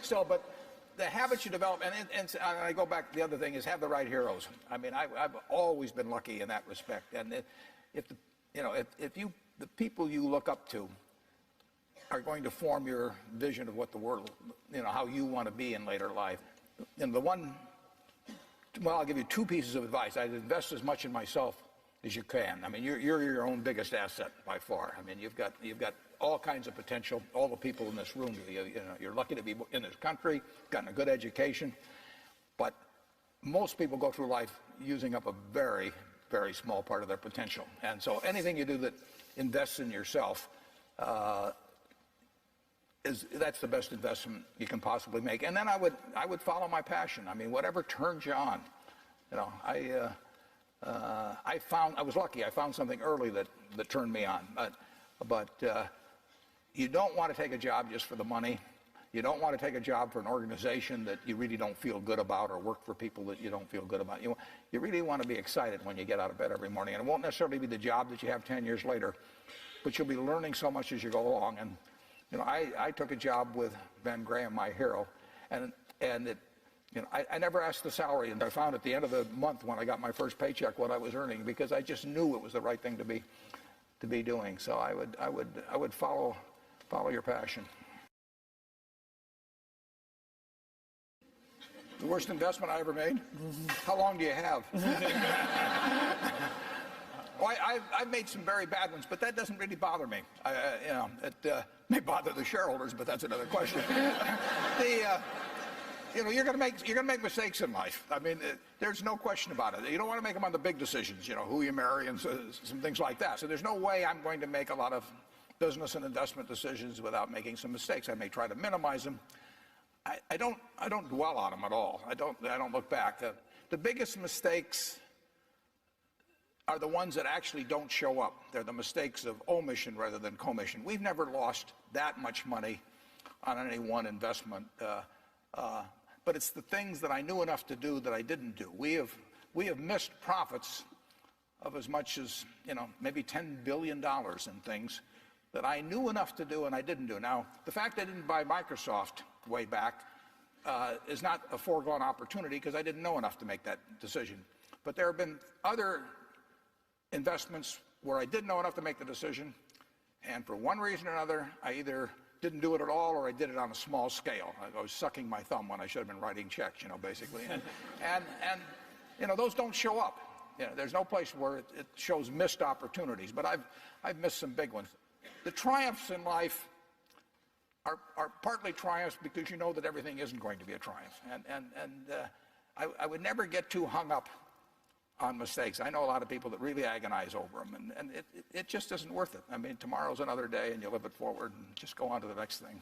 So, but the habits you develop, and I go back, the other thing is have the right heroes. I mean, I've always been lucky in that respect. And if the people you look up to are going to form your vision of what the world, how you want to be in later life. And I'll give you two pieces of advice. I'd invest as much in myself as you can. I mean, you're your own biggest asset by far. I mean, you've got all kinds of potential. All the people in this room, you're lucky to be in this country, gotten a good education. But most people go through life using up a very, very small part of their potential. And so anything you do that invests in yourself, that's the best investment you can possibly make. And then I would follow my passion. I mean, whatever turns you on. I was lucky. I found something early that turned me on. But you don't want to take a job just for the money. You don't want to take a job for an organization that you really don't feel good about, or work for people that you don't feel good about. You really want to be excited when you get out of bed every morning. And it won't necessarily be the job that you have 10 years later, but you'll be learning so much as you go along. And I took a job with Ben Graham, my hero, and I never asked the salary, and I found at the end of the month when I got my first paycheck what I was earning, because I just knew it was the right thing to be doing. So I would follow your passion. The worst investment I ever made? How long do you have? Well, I've made some very bad ones, but that doesn't really bother me. It may bother the shareholders, but that's another question. You're going to make mistakes in life. I mean, there's no question about it. You don't want to make them on the big decisions, who you marry and some things like that. So there's no way I'm going to make a lot of business and investment decisions without making some mistakes. I may try to minimize them. I don't dwell on them at all. I don't look back. The biggest mistakes are the ones that actually don't show up. They're the mistakes of omission rather than commission. We've never lost that much money on any one investment, but it's the things that I knew enough to do that I didn't do. We have missed profits of as much as maybe $10 billion in things that I knew enough to do and I didn't do. Now, the fact I didn't buy Microsoft way back is not a foregone opportunity, because I didn't know enough to make that decision. But there have been other investments where I didn't know enough to make the decision, and for one reason or another, I either didn't do it at all or I did it on a small scale. I was sucking my thumb when I should have been writing checks, basically. And those don't show up. There's no place where it shows missed opportunities, but I've missed some big ones. The triumphs in life are partly triumphs because you know that everything isn't going to be a triumph. I would never get too hung up on mistakes. I know a lot of people that really agonize over them, and it just isn't worth it. I mean, tomorrow's another day, and you live it forward and just go on to the next thing.